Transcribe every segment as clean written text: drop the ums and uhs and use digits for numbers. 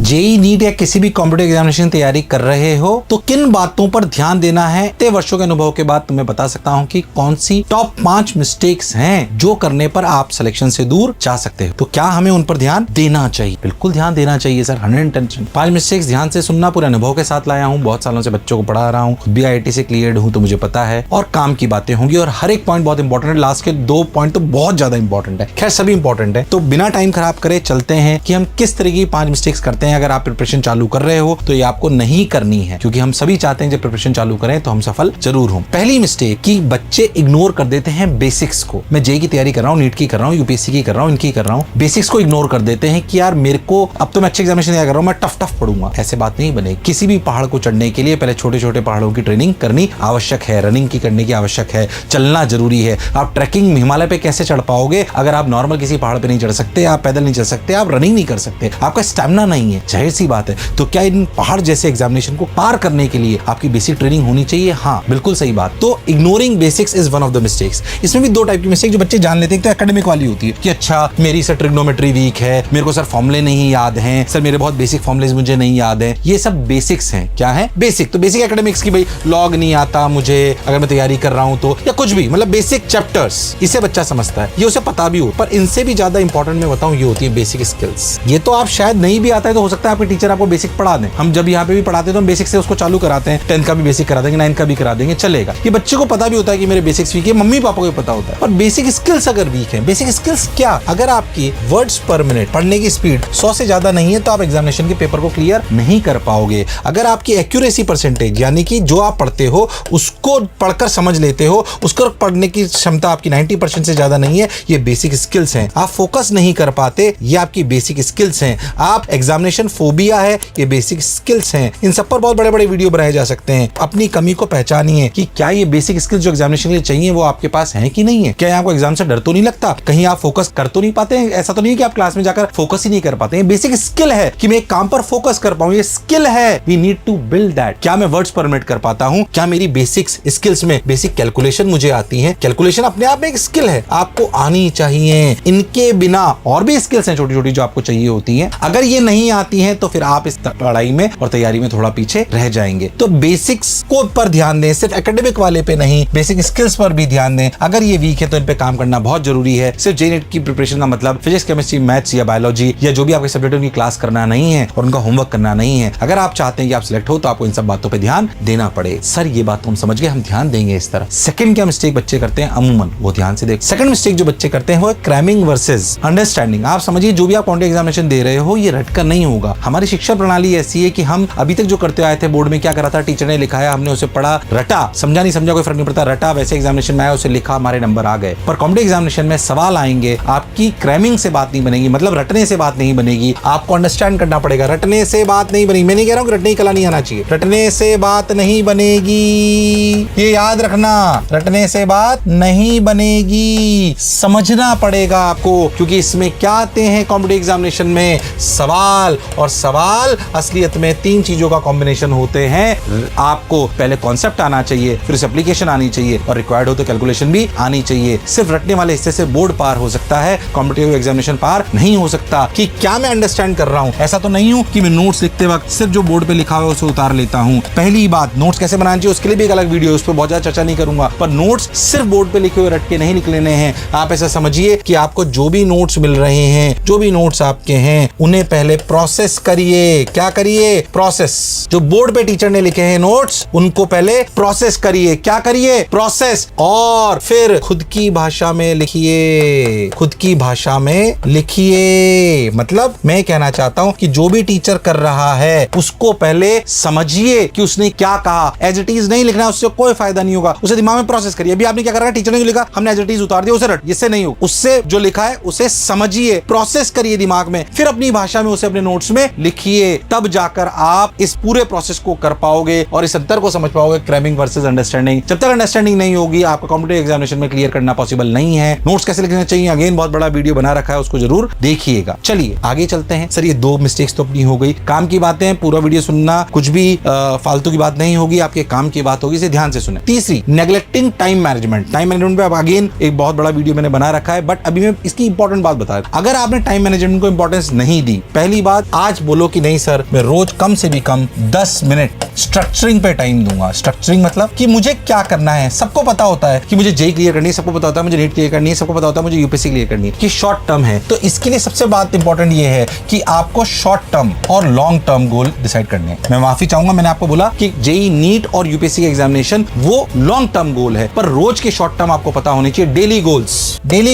JEE NEET या किसी भी कॉम्पिटिटिव एग्जामिनेशन तैयारी कर रहे हो तो किन बातों पर ध्यान देना है, इतने वर्षों के अनुभव के बाद तुम्हें बता सकता हूं कि कौन सी टॉप 5 मिस्टेक्स हैं जो करने पर आप सिलेक्शन से दूर जा सकते हो। तो क्या हमें उन पर ध्यान देना चाहिए? बिल्कुल ध्यान देना चाहिए सर, 110%। 5 मिस्टेक्स ध्यान से सुनना, पूरे अनुभव के साथ लाया हूं, बहुत सालों से बच्चों को पढ़ा रहा हूं, खुद भी IIT से क्लियर्ड हूं तो मुझे पता है। और काम की बातें होंगी और हर एक पॉइंट बहुत इंपॉर्टेंट है। लास्ट के 2 पॉइंट तो बहुत ज्यादा इंपॉर्टेंट है, खैर सभी इंपॉर्टेंट है। तो बिना टाइम खराब करे चलते हैं कि हम किस तरह की 5 मिस्टेक्स करते हैं। अगर आप प्रिपरेशन चालू कर रहे हो तो ये आपको नहीं करनी है, क्योंकि हम सभी चाहते हैं जब प्रिपरेशन चालू करें तो हम सफल जरूर हों। पहली मिस्टेक कि बच्चे इग्नोर कर देते हैं बेसिक्स को। मैं जेईई की तैयारी कर रहा हूं, नीट की कर रहा हूं, यूपीएससी की कर रहा हूं, इनकी कर रहा हूं, बेसिक्स को इग्नोर कर देते हैं कि यार मेरे को अब तो मैं अच्छे एग्जामिनेशन तैयार कर रहा हूं, मैं टफ पढ़ूंगा। ऐसे बात नहीं बनेगी। किसी भी पहाड़ को चढ़ने के लिए पहले छोटे छोटे पहाड़ों की ट्रेनिंग करनी आवश्यक है, रनिंग की करने की आवश्यक है, चलना जरूरी है। आप ट्रैकिंग हिमालय पे कैसे चढ़ पाओगे अगर आप नॉर्मल किसी पहाड़ पे नहीं चढ़ सकते, आप पैदल नहीं चल सकते, आप रनिंग नहीं कर सकते, आपका स्टैमिना नहीं है, जाहिर सी बात है। तो क्या इन पहाड़ जैसे एग्जामिनेशन को पार करने के लिए आपकी बेसिक ट्रेनिंग होनी चाहिए? हाँ, बिल्कुल सही बात। तो ignoring basics is one of the mistakes. इसमें भी 2 टाइप की मिस्टेक जो बच्चे जान लेते हैं। तो एकेडमिक वाली होती है कि अच्छा मेरी सर ट्रिग्नोमेट्री वीक है, मेरे को सर फॉर्मूले नहीं याद हैं, सर मेरे बहुत बेसिक फॉर्मूले मुझे नहीं याद है। ये सब बेसिक्स हैं। क्या है? बेसिक। तो बेसिक एकेडमिक्स की भाई लॉग नहीं आता मुझे अगर मैं तैयारी कर रहा हूं तो, या कुछ भी, मतलब बेसिक चैप्टर्स, इसे बच्चा समझता है, ये उसे पता भी हो। पर इनसे भी ज्यादा इंपॉर्टेंट मैं बताऊं ये होती है बेसिक स्किल्स। ये तो आप शायद नहीं भी आता है तो हो सकता है आपके टीचर आपको बेसिक पढ़ा दें। हम जब यहाँ पे भी पढ़ाते हैं तो हम बेसिक से उसको चालू कराते हैं, 10th का भी बेसिक करा देंगे, 9th का भी करा देंगे, चलेगा। ये बच्चे को पता भी होता है कि मेरे बेसिक्स वीक है, मम्मी पापा को भी पता होता है। पर बेसिक स्किल्स अगर वीक है, बेसिक स्किल्स क्या? अगर आपकी वर्ड्स पर मिनट पढ़ने की स्पीड 100 से ज्यादा नहीं है तो आप एग्जामिनेशन के पेपर को क्लियर नहीं कर पाओगे। अगर आपकी एक्यूरेसी परसेंटेज यानी कि जो आप पढ़ते हो उसको पढ़कर समझ लेते हो, उसको पढ़ने की क्षमता आपकी 90% से ज्यादा नहीं है, ये बेसिक स्किल्स हैं। आप फोकस नहीं कर पाते, ये आपकी बेसिक स्किल्स हैं। आप एग्जामिनेशन फोबिया है, ये बेसिक स्किल्स हैं। इन सब पर बहुत बड़े बड़े वीडियो बनाए जा सकते हैं। अपनी कमी को पहचानिए कि क्या ये बेसिक स्किल्स जो एग्जामिनेशन के लिए चाहिए वो आपके पास है कि नहीं है। क्या आपको एग्जाम से डर तो नहीं लगता? कहीं आप फोकस कर तो नहीं पाते हैं? ऐसा तो नहीं है कि आप क्लास में जाकर फोकस ही नहीं कर पाते हैं। बेसिक स्किल है कि मैं एक काम पर फोकस कर पाऊं, ये स्किल है। We need to build that. क्या मैं वर्ड्स पर मिनट कर पाता हूं? क्या मेरी बेसिक स्किल्स में बेसिक कैलकुलेशन मुझे आती है? कैलकुलेशन अपने आप में एक स्किल है, आपको आनी चाहिए। इनके बिना और भी स्किल्स हैं छोटी छोटी जो आपको चाहिए होती हैं। अगर ये नहीं आती हैं तो फिर आप इस पढ़ाई में और तैयारी में थोड़ा पीछे रह जाएंगे। तो बेसिक्स को पर ध्यान दें, सिर्फ एकेडमिक वाले पे नहीं, बेसिक स्किल्स पर भी ध्यान दें। अगर ये वीक है तो इन पे काम करना बहुत जरूरी है। सिर्फ जेईई नीट की प्रिपरेशन का मतलब फिजिक्स, केमिस्ट्री, मैथ्स या बायोलॉजी या जो भी आपके सब्जेक्ट उनकी क्लास करना नहीं है और उनका होमवर्क करना नहीं है। अगर आप चाहते हैं कि आप सिलेक्ट हो तो आपको इन सब बातों पे ध्यान देना पड़े। सर ये बात तो हम समझ गए, हम ध्यान देंगे इस तरह। सेकंड क्या मिस्टेक बच्चे करते हैं अमूमन, वो ध्यान से देख। सेकंड मिस्टेक जो बच्चे करते हैं वो क्रैमिंग वर्सेस अंडरस्टैंडिंग। आप समझिए जो भी आप कॉम्पिटिटिव एग्जामिनेशन दे रहे हो ये रटकर नहीं होगा। हमारी शिक्षा प्रणाली ऐसी है कि हम अभी तक जो करते आए थे, बोर्ड में क्या करा था, टीचर ने लिखाया, हमने उसे पढ़ा, रटा, समझा नहीं समझा कोई फर्क नहीं पड़ता, रटा, वैसे एग्जामिनेशन में आया, उसे लिखा, हमारे नंबर आ गए। पर कॉम्पिटिटिव एग्जामिनेशन में सवाल आएंगे, आपकी क्रैमिंग से बात नहीं बनेगी, मतलब रटने से बात नहीं बनेगी, आपको अंडरस्टैंड करना पड़ेगा। रटने से बात नहीं बनेगी। मैं नहीं कह रहा हूं कि रटने की कला नहीं आना चाहिए, रटने से बात नहीं बनेगी, ये याद रखना, रटने से बात नहीं बनेगी, समझना पड़ेगा आपको। क्योंकि इसमें क्या आते हैं कॉम्पिटिटिव एग्जामिनेशन में? सवाल, और सवाल असलियत में 3 चीजों का कॉम्बिनेशन होते हैं। आपको पहले कॉन्सेप्ट आना चाहिए, फिर उसे एप्लीकेशन आनी चाहिए और रिक्वायर्ड हो तो कैलकुलेशन भी आनी चाहिए। सिर्फ रटने वाले हिस्से से बोर्ड पार हो सकता है, कॉम्पिटिटिव एग्जामिनेशन पार नहीं हो सकता। कि क्या मैं अंडरस्टैंड कर रहा हूं? ऐसा तो नहीं हूं कि मैं नोट्स लिखते वक्त सिर्फ जो बोर्ड पे लिखा हुआ है उसे उतार लेता हूं। पहली बात, नोट्स कैसे बनाना चाहिए उसके लिए भी एक अलग वीडियो है, उस पर बहुत ज्यादा चर्चा नहीं करूंगा। पर नोट्स सिर्फ बोर्ड पे लिखे हुए रट के नहीं लिख लेने हैं। आप ऐसा समझिए कि आपको जो भी नोट्स मिल रहे हैं, जो भी नोट्स आपके हैं, उन्हें पहले प्रोसेस करिए। क्या करिए? प्रोसेस। जो बोर्ड पे टीचर ने लिखे हैं नोट्स, उनको पहले प्रोसेस करिए। क्या करिए? प्रोसेस। और फिर खुद की भाषा में लिखिए, खुद की भाषा में लिखिए। मतलब मैं कहना चाहता हूं कि जो भी टीचर कर रहा है उसको पहले समझिए कि उसने क्या कहा। एज इट इज नहीं लिखना, उससे कोई फायदा नहीं होगा, उसे दिमाग में प्रोसेस करिए। अभी आपने क्या करा, टीचर ने जो लिखा हमने एज इट इज उतार दिया, उसे रट, इससे नहीं हो। उससे जो लिखा है उसे समझिए, प्रोसेस करिए दिमाग में, फिर अपनी भाषा में उसे अपने नोट्स में लिखिए। तब जाकर आप इस पूरे प्रोसेस को कर पाओगे और इस अंतर को समझ पाओगे, क्रैमिंग वर्सेस अंडरस्टैंडिंग। जब तक अंडरस्टैंडिंग नहीं होगी आपका कॉम्पिटिटिव एग्जामिनेशन में क्लियर करना पॉसिबल नहीं है। नोट्स कैसे लिखने चाहिए, अगेन बहुत बड़ा वीडियो बना रखा है, उसको जरूर देखिएगा। चलिए आगे चलते हैं। सर ये 2 मिस्टेक्स तो अपनी हो गई, काम की बातें, पूरा वीडियो सुनना, कुछ भी फालतू की बात नहीं होगी, आपके काम की बात होगी, इसे ध्यान से सुने। तीसरी, neglecting time management. Time management पे अब अगेन एक बहुत बड़ा वीडियो मैंने बना रखा है, बट अभी मैं इसकी इंपॉर्टेंट बात बता रहा हूं। अगर आपने टाइम मैनेजमेंट को इंपॉर्टेंस नहीं दी, पहली बात आज बोलो कि नहीं सर मैं रोज कम से भी कम 10 मिनट स्ट्रक्चरिंग पे टाइम दूंगा। स्ट्रक्चरिंग मतलब कि मुझे क्या करना है। सबको पता होता है कि मुझे जेई क्लियर करनी है, सबको पता होता है मुझे नीट क्लियर करनी है, सबको पता होता है मुझे यूपीएससी क्लियर करनी है, कि शॉर्ट टर्म है। तो इसके लिए सबसे बात इंपॉर्टेंट ये है कि आपको शॉर्ट टर्म और लॉन्ग टर्म गोल डिसाइड करने हैं। मैं माफी चाहूंगा, मैंने आपको बोला कि जेई नीट और यूपीएससी का एग्जामिनेशन वो लॉन्ग टर्म गोल है, पर रोज के शॉर्ट टर्म आपको पता होने चाहिए। डेली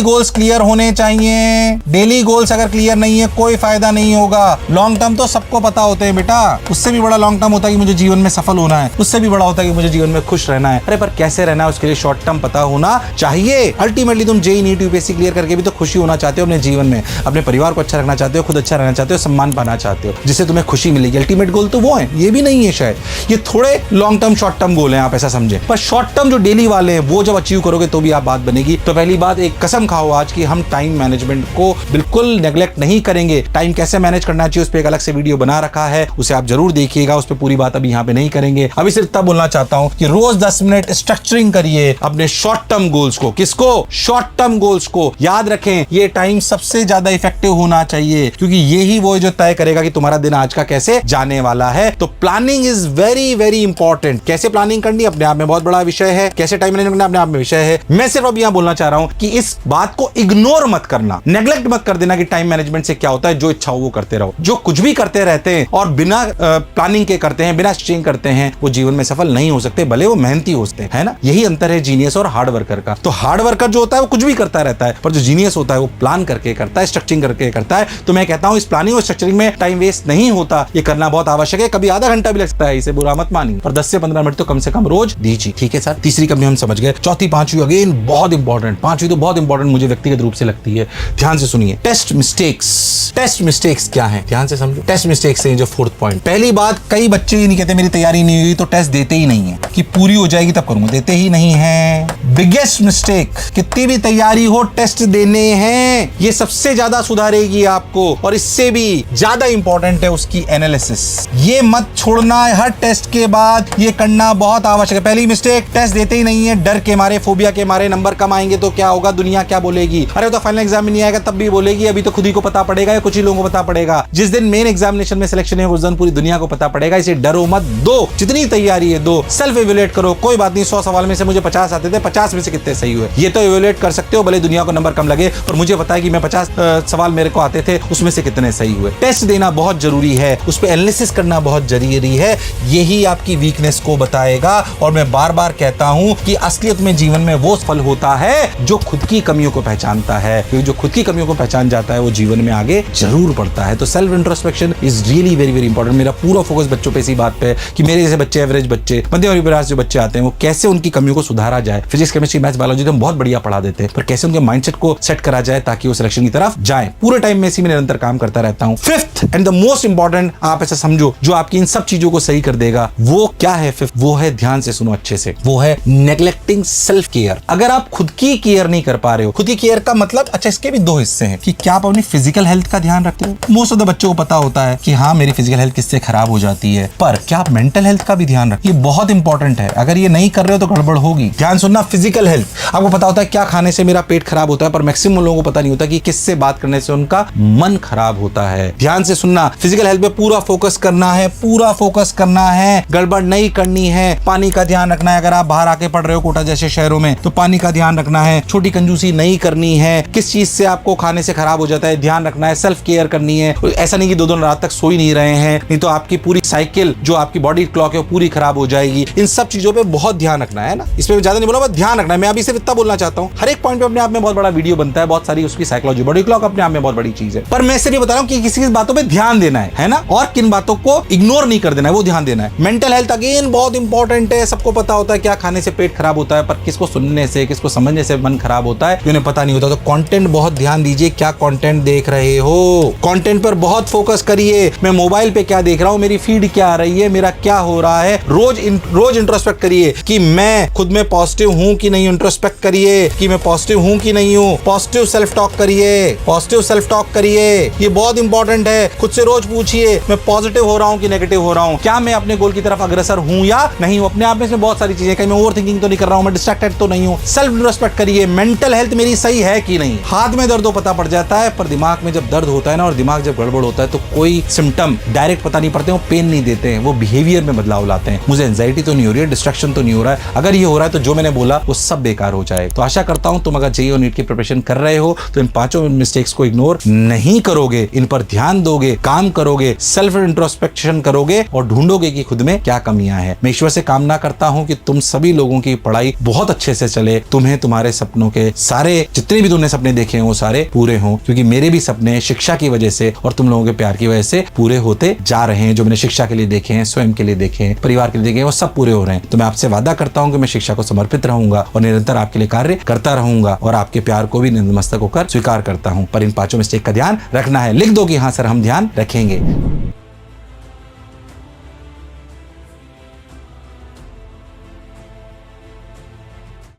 गोल्स क्लियर होने चाहिए। डेली गोल्स अगर क्लियर नहीं है कोई फायदा नहीं होगा। लॉन्ग टर्म तो सबको पता होते हैं बेटा, उससे भी बड़ा लॉन्ग टर्म होता है कि मुझे जीवन में सफल होना है, उससे भी बड़ा होता है कि मुझे जीवन में खुश रहना है। अरे पर कैसे रहना है उसके लिए शॉर्ट टर्म पता होना चाहिए। अल्टीमेटली तुम जेई नीट यूपीएससी क्लियर करके भी तो खुशी होना चाहते हो अपने जीवन में, अपने परिवार को अच्छा रखना चाहते हो, खुद अच्छा रहना चाहते हो, सम्मान पाना चाहते हो, जिससे तुम्हें खुशी मिलेगी। अल्टीमेट गोल तो वो है, ये भी नहीं है शायद। ये थोड़े long term short term goal हैं, आप ऐसा समझे। पर शॉर्ट टर्म जो डेली वाले हैं वो जब अचीव करोगे तो भी आप बात बनेगी। तो पहली बात, एक कसम खाओ आज कि हम टाइम मैनेजमेंट को बिल्कुल नेग्लेक्ट नहीं करेंगे। टाइम कैसे मैनेज करना चाहिए उस पर एक अलग से वीडियो बना रखा है, उसे आप जरूर देखिएगा। उस पर पूरी बात अभी यहाँ पे नहीं करेंगे। अभी सिर्फ इतना बोलना चाहता हूं कि रोज 10 मिनट स्ट्रक्चरिंग करिए अपने शॉर्ट टर्म गोल्स को। किसको? शॉर्ट टर्म गोल्स को। याद रखें ये टाइम सबसे ज्यादा इफेक्टिव होना चाहिए, क्योंकि यही वो जो तय करेगा कि तुम्हारा दिन आज का कैसे जाने वाला है। तो planning is very very important. कैसे प्लानिंग करनी अपने आप में बहुत बड़ा विषय है, कैसे टाइम मैनेजमेंट करना अपने आप में विषय है। मैं सिर्फ अब यहां बोलना चाह रहा हूं कि इस बात को इग्नोर मत करना, नेग्लेक्ट मत कर देना कि टाइम मैनेजमेंट से क्या होता है। जो इच्छा हो वो करते रहो। जो कुछ भी करते रहते हैं और बिना प्लानिंग के करते हैं, बिना स्ट्रक्चरिंग करते हैं, वो जीवन में सफल नहीं हो सकते, भले वो मेहनती होते हैं ना। यही अंतर है जीनियस और हार्ड वर्कर का। तो हार्ड वर्कर जो होता है वो कुछ भी करता रहता है, पर जो जीनियस होता है वो प्लान करके करता है, स्ट्रक्चरिंग करके करता है। तो मैं कहता हूं इस प्लानिंग और स्ट्रक्चरिंग में टाइम वेस्ट नहीं होता, ये करना बहुत आवश्यक है। कभी आधा घंटा भी लगता है, इसे बुरा मत मानिए, पर 10 से 15 मिनट तो कम से कम रोज दीजिए। ठीक है सर। तीसरी कमी हम समझ गए। चौथी, पांचवी अगेन बहुत इंपॉर्टेंट। पांचवी तो बहुत इंपॉर्टेंट मुझे व्यक्तिगत रूप से लगती है। ध्यान से सुनिए। टेस्ट मिस्टेक्स क्या है, ध्यान से समझो। टेस्ट मिस्टेक्स है जो फोर्थ पॉइंट। पहली बात, कई बच्चे ये नहीं कहते मेरी तैयारी नहीं हुई तो टेस्ट देते ही नहीं है, कि पूरी हो जाएगी तब करूंगा, देते ही नहीं है। बिगेस्ट मिस्टेक, कितनी भी तैयारी हो टेस्ट देने हैं। ये सबसे ज्यादा सुधारेगी आपको, और इससे भी ज्यादा इंपॉर्टेंट है उसकी एनालिसिस। ये मत छोड़ना है, हर टेस्ट के बाद ये करना बहुत आवश्यक है। पहली मिस्टेक, टेस्ट देते ही नहीं है, डर के मारे, फोबिया के मारे, नंबर कम आएंगे तो क्या होगा, दुनिया क्या बोलेगी, अरे तो फाइनल एग्जाम में नहीं आएगा तब भी बोलेगी, अभी तो खुद ही को पता पड़ेगा या कुछ ही लोगों को पता पड़ेगा। जिस दिन मेन एग्जामिनेशन में सिलेक्शन है उस दिन पूरी दुनिया को पता पड़ेगा। इसे डरो मत, दो जितनी तैयारी है दो, सेल्फ इवैल्यूएट करो। कोई बात नहीं, 100 सवाल में से मुझे 50 आते थे, 50 में से कितने सही हुए ये तो इवैल्यूएट कर सकते हो। भले दुनिया को नंबर कम लगे, और मुझे पता है कि मैं 50 सवाल मेरे को आते थे, उसमें से कितने सही हुए। टेस्ट देना बहुत जरूरी है, उस पर एनालिसिस करना बहुत जरूरी है। यही आपकी वीकनेस को बताएगा। और मैं बार बार कहता हूं कि असलियत में जीवन में वो सफल होता है जो खुद की कमियों को पहचानता है, क्योंकि जो खुद की कमियों को पहचान जाता है वो जीवन में आगे जरूर बढ़ता है। तो self introspection is really very very important. मेरा पूरा फोकस बच्चों पे इसी बात पे कि मेरे जैसे बच्चे, एवरेज बच्चे, मध्यम परिवार से जो बच्चे आते हैं, वो कैसे उनकी कमियों को सुधारा जाए। फिजिक्स, केमिस्ट्री, मैथ्स, बायोलॉजी तो हम बहुत बढ़िया पढ़ा देते हैं, पर कैसे उनके माइंडसेट को सेट करा जाए ताकि वो सिलेक्शन की तरफ जाए। पूरे टाइम में इसी में निरंतर काम करता रहता हूं। Fifth and the most important, आप ऐसा समझो, जो आपकी इन सब चीजों को सही कर देगा, वो क्या है फिफ्थ? वो है, ध्यान से सुनो अच्छे से, वो है नेग्लेक्टिंग सेल्फ केयर। अगर आप खुद की केयर नहीं कर पा रहे हो, खुद की केयर का मतलब, अच्छा इसके भी दो हिस्से हैं कि क्या आप अपनी फिजिकल हेल्थ का ध्यान रखते हो। मोस्ट ऑफ द बच्चों को पता होता है कि हाँ मेरी फिजिकल हेल्थ किससे खराब हो जाती है, पर क्या आप मेंटल हेल्थ का भी ध्यान रखते हो? ये बहुत इंपॉर्टेंट है। अगर ये नहीं कर रहे हो तो गड़बड़ होगी। ध्यान सुनना। फिजिकल हेल्थ, आपको पता होता है क्या खाने से मेरा पेट खराब होता है, पर मैक्सिमम लोगों को पता नहीं होता कि किससे बात करने से उनका मन खराब होता है। ध्यान से सुनना। फिजिकल हेल्थ पे पूरा फोकस करना है, पूरा फोकस करना है, गड़बड़ नहीं करनी है। पानी का ध्यान रखना है। अगर आप बाहर आके पढ़ रहे हो कोटा जैसे शहरों में, तो पानी का ध्यान रखना है। छोटी कंजूसी नहीं करनी है। किस चीज से आपको खाने से खराब हो जाता है ध्यान रखना है। सेल्फ केयर करनी है। ऐसा नहीं कि 2-2 रात तक सो ही नहीं रहे हैं, नहीं तो आपकी पूरी साइकिल जो आपकी बॉडी क्लॉक है वो पूरी खराब हो जाएगी। इन सब चीजों पे बहुत ध्यान रखना है ना। इस पे ज्यादा नहीं बोला, बस ध्यान रखना है। मैं अभी सिर्फ इतना बोलना चाहता हूँ। हर एक पॉइंट पे अपने आप में बहुत बड़ा वीडियो बनता है, बहुत सारी उसकी साइकोलॉजी, बॉडी क्लॉक अपने आप में बहुत बड़ी चीज है। पर मैं सिर्फ ये बता रहा हूँ कि किसी बातों पे ध्यान देना है ना, और किन बातों को इग्नोर नहीं कर देना है, वो ध्यान देना है। मेंटल हेल्थ अगेन बहुत इंपॉर्टेंट है। सबको पता होता है क्या खाने से पेट खराब होता है, पर किसको सुनने से, किसको समझने से मन खराब होता है उन्हें पता नहीं होता। तो कंटेंट बहुत ध्यान दीजिए, क्या कंटेंट देख रहे हो, कंटेंट पर बहुत फोकस करिए। मैं मोबाइल पे क्या देख रहा हूँ, मेरी फीड क्या आ रही है, मेरा क्या हो रहा है। रोज इंट्रोस्पेक्ट करिए कि मैं खुद में पॉजिटिव हूँ कि नहीं हूं, इंट्रोस्पेक्ट करिए कि मैं पॉजिटिव हूं कि नहीं हूं, पॉजिटिव सेल्फ टॉक करिए, पॉजिटिव सेल्फ टॉक करिए, ये बहुत इंपॉर्टेंट है। खुद से रोज पूछिए मैं पॉजिटिव हो रहा हूं कि नेगेटिव हो रहा हूं, क्या मैं अपने गोल की तरफ अग्रसर हूं या नहीं हूं। अपने आप में इसमें बहुत सारी चीजें, कहीं मैं ओवर थिंकिंग तो नहीं कर रहा हूं, मैं डिस्ट्रैक्टेड तो नहीं हूं। सेल्फ रिस्पेक्ट करिए, मेंटल हेल्थ मेरी सही है कि नहीं। हाथ में दर्द हो पता पड़ जाता है, पर दिमाग में जब दर्द होता है ना और दिमाग जब गड़बड़ होता है तो कोई सिम्टम डायरेक्ट पता नहीं पड़ते, वो पेन नहीं देते हैं, वो बिहेवियर में बदलाव लाते हैं। मुझे एंजाइटी तो नहीं हो रही है, डिस्ट्रैक्शन तो नहीं हो रहा है, अगर ये हो रहा है तो जो मैंने बोला वो सब बेकार हो जाए। तो आशा करता हूं तुम अगर जेईई और नीट की प्रिपरेशन कर रहे हो तो इन 5 मिस्टेक्स को इग्नोर नहीं करोगे, इन पर ध्यान दोगे, काम करोगे, सेल्फ इंट्रोस्पेक्शन करोगे और ढूंढोगे कि खुद में क्या कमियां हैं। मैं ईश्वर से कामना करता हूं कि तुम सभी लोगों की पढ़ाई बहुत अच्छे से चले, तुम्हें तुम्हारे सपनों के सारे जितने भी तुमने सपने देखे हैं वो सारे पूरे हों, क्योंकि मेरे भी सपने शिक्षा की वजह से और तुम लोगों के प्यार की वजह से पूरे होते जा रहे हैं। जो मैंने शिक्षा के लिए देखे हैं, स्वयं के लिए देखे हैं, परिवार के लिए देखे हैं, वो सब पूरे हो रहे हैं। तो मैं आपसे वादा करता हूं कि मैं शिक्षा को समर्पित रहूंगा और निरंतर आपके लिए कार्य करता रहूंगा और आपके प्यार को भी नतमस्तक होकर स्वीकार करता हूं। पर इन 5 मिस्टेक का ध्यान रखना है। लिख दो कि हाँ सर हम ध्यान रखेंगे।